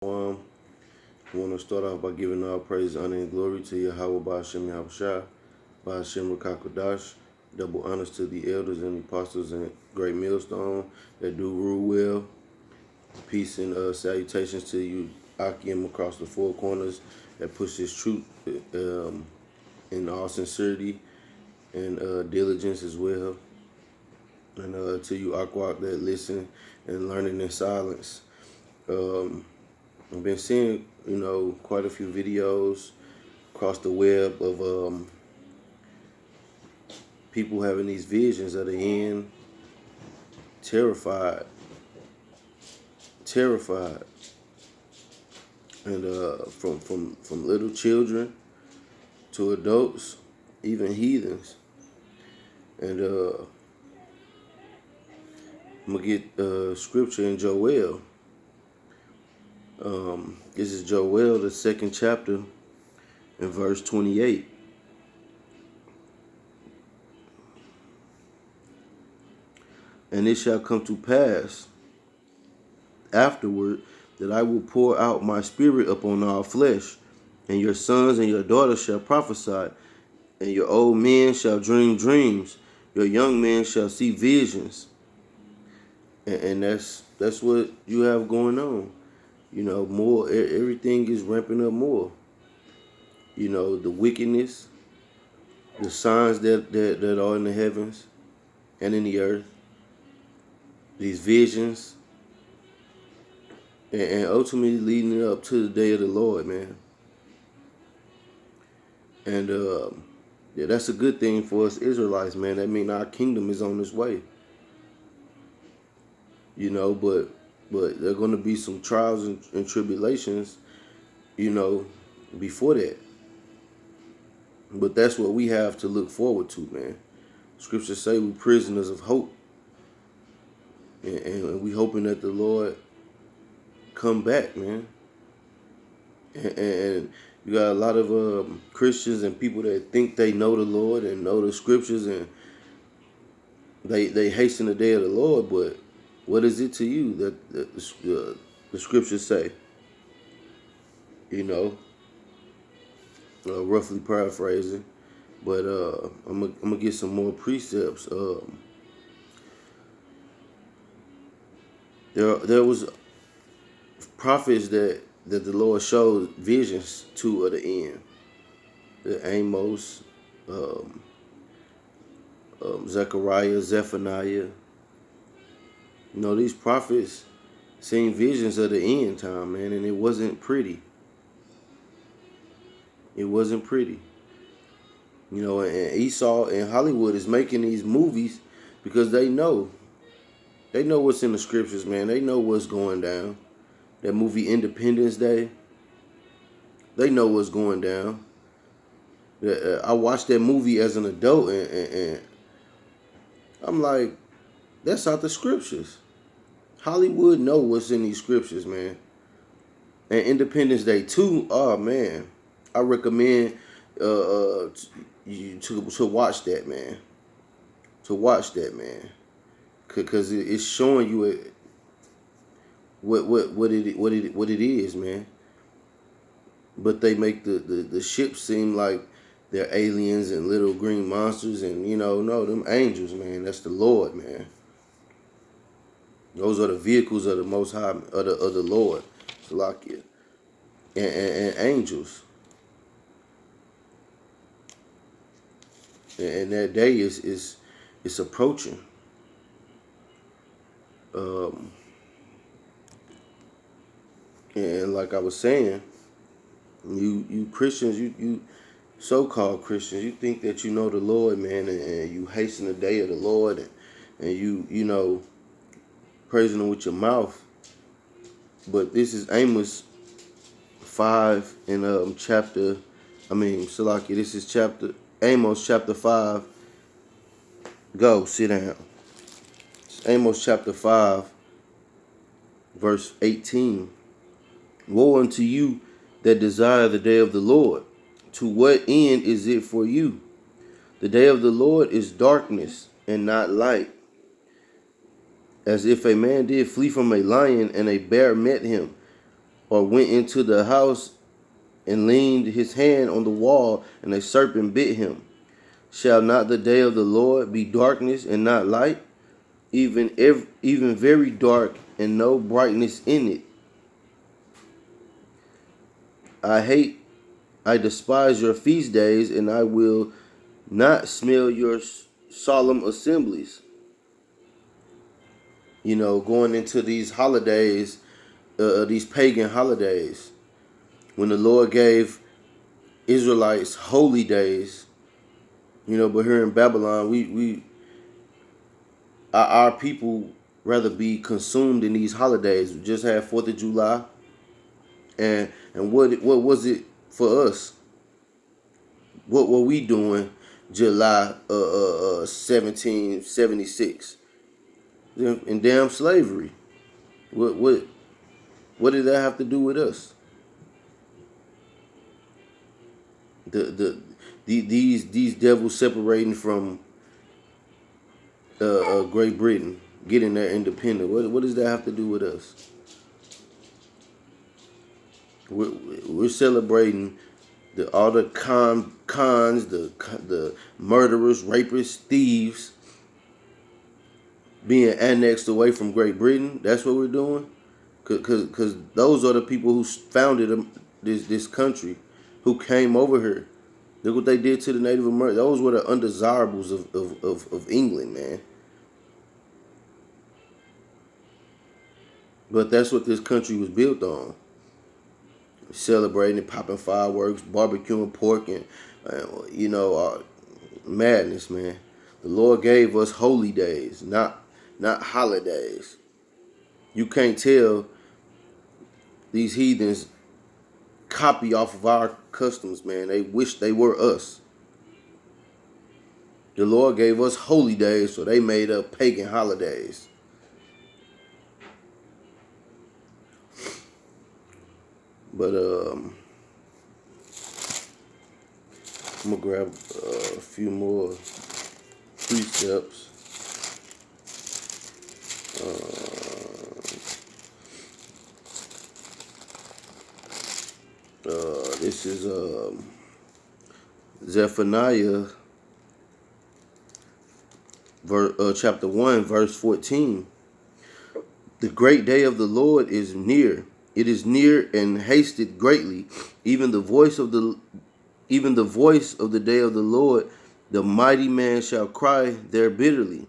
I want to start off by giving all praise, honor, and glory to Yahweh Ba'Shem Yahushua, Ba'Shem Rakakodash. Double honors to the elders and apostles and great millstone that do rule well. Peace and salutations to you, Akim, across the four corners that pushes truth in all sincerity and diligence as well. And to you, Akwak, that listen and learning in silence. I've been seeing, quite a few videos across the web of people having these visions of the end, terrified, and from little children to adults, even heathens, and I'm gonna get scripture in Joel. This is Joel, the second chapter, in verse 28. And it shall come to pass afterward that I will pour out my spirit upon all flesh, and your sons and your daughters shall prophesy, and your old men shall dream dreams, your young men shall see visions. And that's what you have going on. More, everything is ramping up more. The wickedness, the signs that are in the heavens and in the earth, these visions, and ultimately leading up to the day of the Lord, man. And yeah, that's a good thing for us Israelites, man. That means our kingdom is on its way. But there are going to be some trials and tribulations, before that. But that's what we have to look forward to, man. Scriptures say we're prisoners of hope. And we hoping that the Lord come back, man. And you got a lot of Christians and people that think they know the Lord and know the scriptures, and they hasten the day of the Lord, but what is it to you that the scriptures say? Roughly paraphrasing, but I'm gonna get some more precepts. There was prophets that the Lord showed visions to at the end. The Amos, Zechariah, Zephaniah. These prophets seen visions of the end time, man, and it wasn't pretty. It wasn't pretty. And Esau and Hollywood is making these movies because they know what's in the scriptures, man. They know what's going down. That movie Independence Day, they know what's going down. I watched that movie as an adult, and I'm like, that's not the scriptures. Hollywood know what's in these scriptures, man. And Independence Day 2, oh man, I recommend you to watch that, man. To watch that, man, because it's showing you what it is, man. But they make the ships seem like they're aliens and little green monsters, and no, them angels, man. That's the Lord, man. Those are the vehicles of the Most High, of the Lord, Salakia, and angels. And that day is approaching. And like I was saying, you Christians, you so-called Christians, you think that you know the Lord, man, and you hasten the day of the Lord, and you praising him with your mouth. But this is Amos 5 in Salaki, this is Amos chapter 5. Go, sit down. It's Amos chapter 5, verse 18. Woe unto you that desire the day of the Lord. To what end is it for you? The day of the Lord is darkness and not light. As if a man did flee from a lion and a bear met him, or went into the house and leaned his hand on the wall, and a serpent bit him. Shall not the day of the Lord be darkness and not light, even very dark and no brightness in it? I despise your feast days, and I will not smell your solemn assemblies. Going into these holidays, these pagan holidays, when the Lord gave Israelites holy days, but here in Babylon, our people rather be consumed in these holidays. We just had 4th of July, and what was it for us? What were we doing July 1776? In damn slavery. What did that have to do with us? These devils separating from Great Britain, getting their independence. What does that have to do with us? We're celebrating all the cons, the murderers, rapists, thieves being annexed away from Great Britain. That's what we're doing, because those are the people who founded this country, who came over here. Look what they did to the Native Americans. Those were the undesirables of England, man. But that's what this country was built on. Celebrating, popping fireworks, barbecuing pork, and madness, man. The Lord gave us holy days, not holidays. You can't tell these heathens copy off of our customs, man. They wish they were us. The Lord gave us holy days, so they made up pagan holidays. But I'm gonna grab a few more precepts. This is Zephaniah chapter 1, verse 14. The great day of the Lord is near. It is near and hasted greatly. Even the voice of the day of the Lord, the mighty man shall cry there bitterly.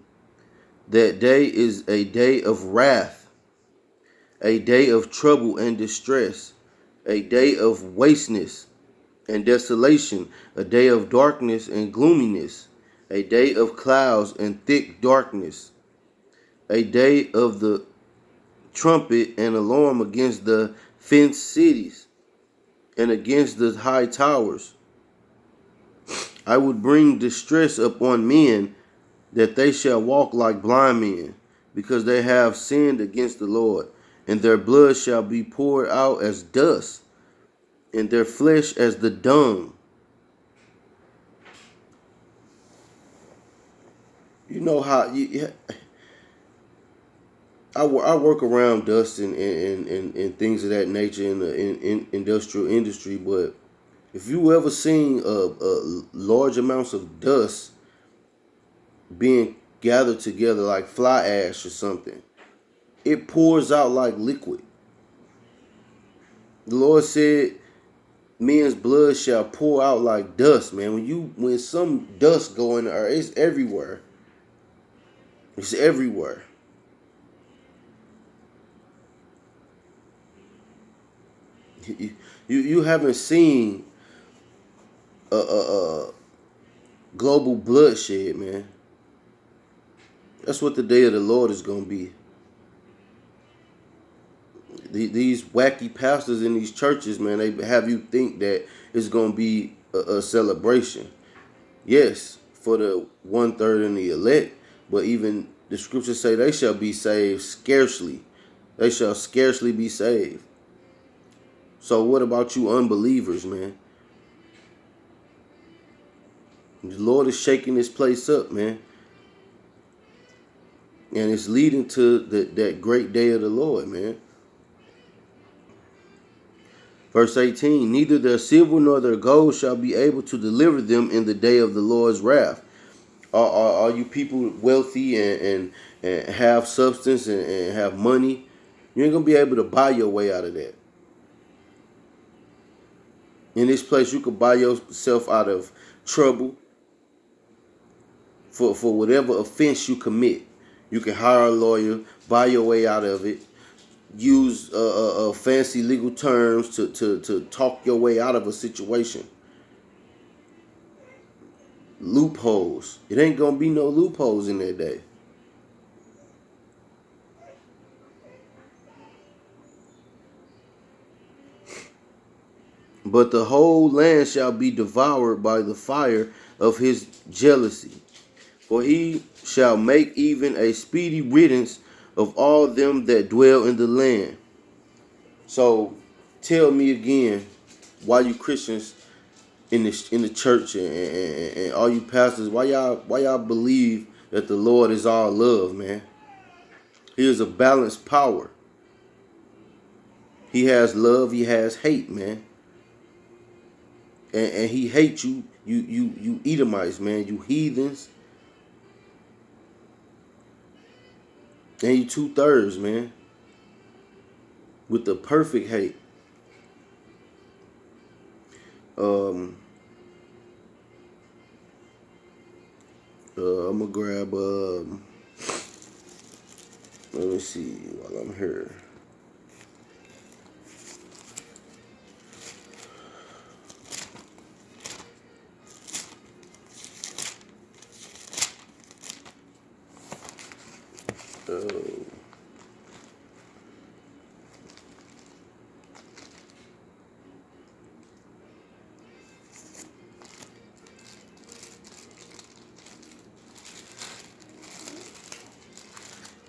That day is a day of wrath, a day of trouble and distress, a day of wasteness and desolation, a day of darkness and gloominess, a day of clouds and thick darkness, a day of the trumpet and alarm against the fenced cities and against the high towers. I would bring distress upon men, that they shall walk like blind men, because they have sinned against the Lord, and their blood shall be poured out as dust, and their flesh as the dung. You know how I work around dust and things of that nature in the industrial industry, but if you ever seen large amounts of dust being gathered together like fly ash or something, it pours out like liquid. The Lord said, men's blood shall pour out like dust, man. When some dust go in the earth, it's everywhere. It's everywhere. You haven't seen global bloodshed, man. That's what the day of the Lord is going to be. These wacky pastors in these churches, man, they have you think that it's going to be a celebration. Yes, for the 1/3 and the elect, but even the scriptures say they shall be saved scarcely. They shall scarcely be saved. So what about you unbelievers, man? The Lord is shaking this place up, man. And it's leading to that great day of the Lord, man. Verse 18, neither their silver nor their gold shall be able to deliver them in the day of the Lord's wrath. Are you people wealthy and have substance and have money? You ain't going to be able to buy your way out of that. In this place, you could buy yourself out of trouble for whatever offense you commit. You can hire a lawyer, buy your way out of it, use fancy legal terms to talk your way out of a situation. Loopholes. It ain't going to be no loopholes in that day. But the whole land shall be devoured by the fire of his jealousy. For he shall make even a speedy riddance of all them that dwell in the land. So tell me again, why you Christians in the church and all you pastors, why y'all believe that the Lord is all love, man? He is a balanced power. He has love, he has hate, man. And he hates you Edomites, man, you heathens. And you 2/3, man. With the perfect hate. I'm gonna grab let me see while I'm here.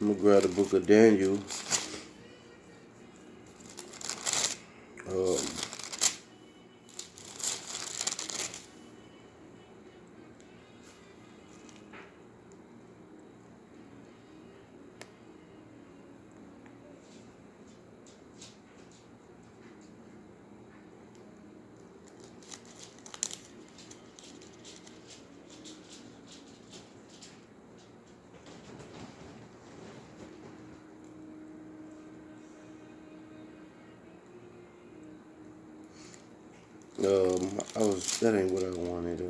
I'm gonna grab the book of Daniel. That ain't what I wanted.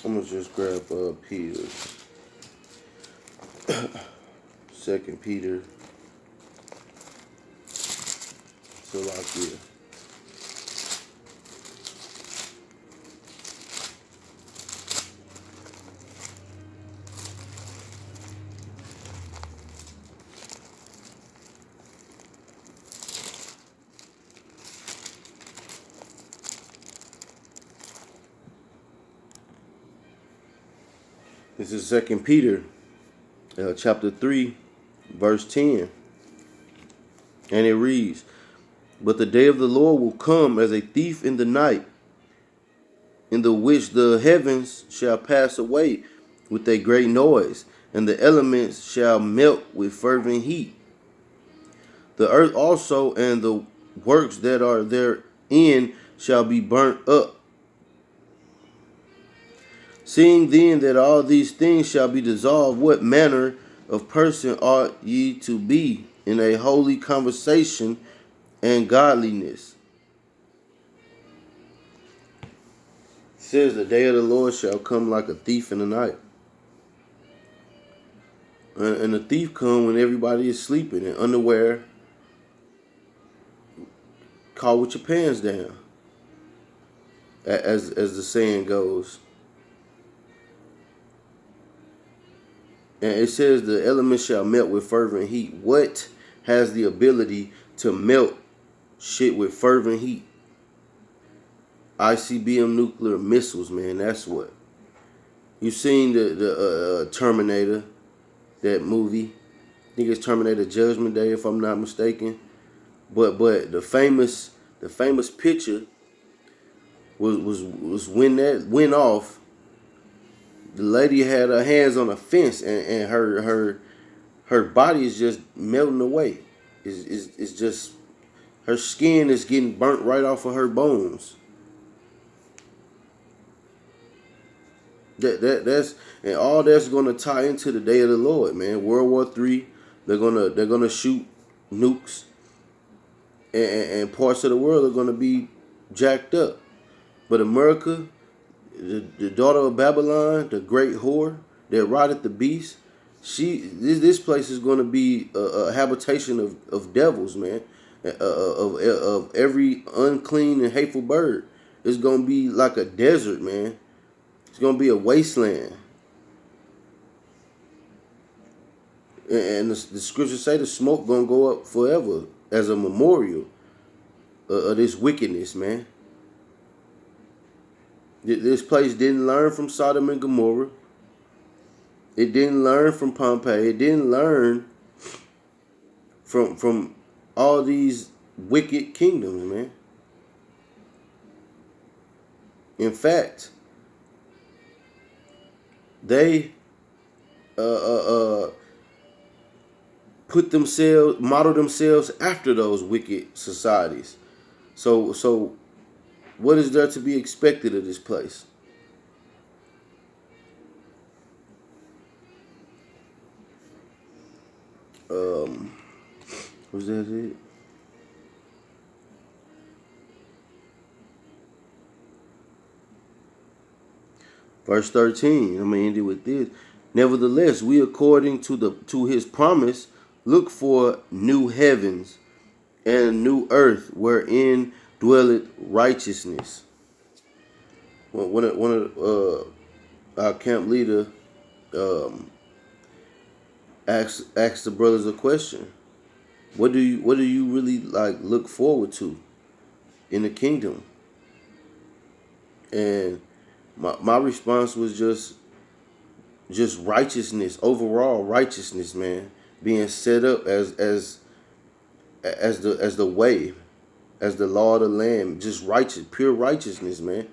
I'm gonna just grab Peter. 2 Peter. Salakia. This is 2 Peter, chapter 3, verse 10. And it reads, but the day of the Lord will come as a thief in the night, in the which the heavens shall pass away with a great noise, and the elements shall melt with fervent heat. The earth also and the works that are therein shall be burnt up. Seeing then that all these things shall be dissolved, what manner of person ought ye to be in a holy conversation and godliness? It says the day of the Lord shall come like a thief in the night. And the thief come when everybody is sleeping in underwear, caught with your pants down, as the saying goes. And it says the elements shall melt with fervent heat. What has the ability to melt shit with fervent heat? ICBM nuclear missiles, man. That's what. You seen the Terminator, that movie? I think it's Terminator Judgment Day, if I'm not mistaken. But the famous picture was when that went off. the lady had her hands on a fence, and her body is just melting away. It's just her skin is getting burnt right off of her bones. That's and all that's gonna tie into the day of the Lord, man. World War III, they're gonna shoot nukes, and parts of the world are gonna be jacked up. But America, the daughter of Babylon, the great whore that rideth the beast, this place is gonna be a habitation of devils, man. Of every unclean and hateful bird. It's gonna be like a desert, man. It's gonna be a wasteland. And the scriptures say the smoke gonna go up forever as a memorial of this wickedness, man. This place didn't learn from Sodom and Gomorrah. It didn't learn from Pompeii. It didn't learn from all these wicked kingdoms, man. In fact, they model themselves after those wicked societies. So what is there to be expected of this place? Was that it? Verse 13. I'm gonna end it with this. Nevertheless, we according to his promise look for new heavens and new earth wherein dwelleth righteousness. One of our camp leader asked the brothers a question. What do you really like look forward to in the kingdom? And my response was just righteousness, overall righteousness, man, being set up as the way, as the law of the land, just righteous, pure righteousness, man.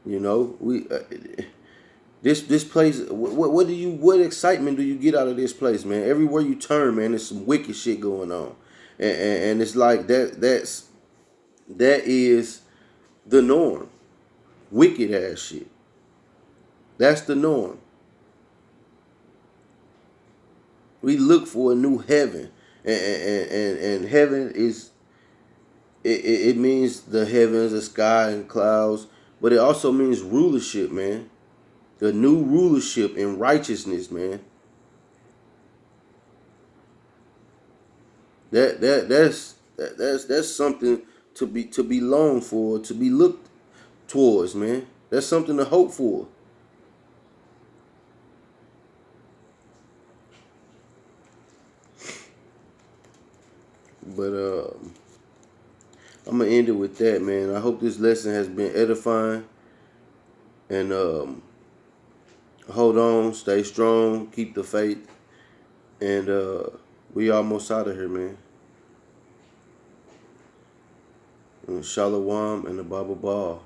You know, this place. What excitement do you get out of this place, man? Everywhere you turn, man, there's some wicked shit going on, and it's like that is the norm. Wicked ass shit. That's the norm. We look for a new heaven, and heaven is it means the heavens, the sky, and clouds, but it also means rulership, man. The new rulership in righteousness, man. That's something to be longed for, to be looked towards, man. That's something to hope for. But I'm gonna end it with that, man. I hope this lesson has been edifying. And hold on, stay strong, keep the faith, and we almost out of here, man. And Shalom and the Baba Ball.